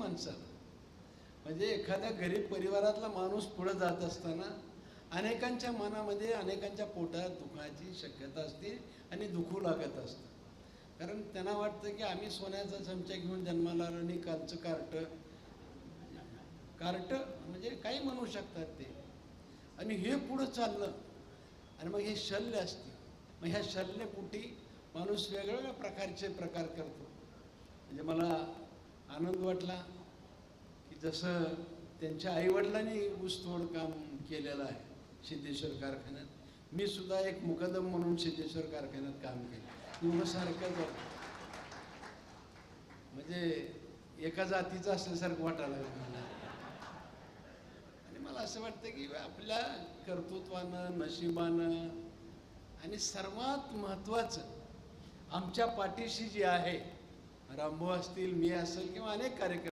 माणसाला. म्हणजे एखाद्या गरीब परिवारातला माणूस पुढे जात असताना अनेकांच्या मनामध्ये अनेकांच्या पोटात दुखाची शक्यता असते आणि दुखू लागत असतं. कारण त्यांना वाटतं की आम्ही सोन्याचा चमचा घेऊन जन्माला आलो आणि कालचं कार्ट म्हणजे काही म्हणू शकतात ते, आणि हे पुढं चाललं आणि मग हे शल्य असते. मग ह्या शल्यपोटी माणूस वेगवेगळ्या प्रकारचे प्रकार करतो. म्हणजे मला आनंद वाटला की जसं त्यांच्या आईवडिलांनी ऊसतोड काम केलेलं आहे सिद्धेश्वर कारखान्यात, मी सुद्धा एक मुकदम म्हणून सिद्धेश्वर कारखान्यात काम केलं. सारखं म्हणजे एका जातीचं असल्यासारखं वाटायला लागलं मला. आणि मला असं वाटतं की आपल्या कर्तृत्वानं, नशिबानं आणि सर्वात महत्त्वाचं आमच्या पाठीशी जे आहे, रामभाऊ असतील, मी असेल किंवा अनेक कार्यक्रम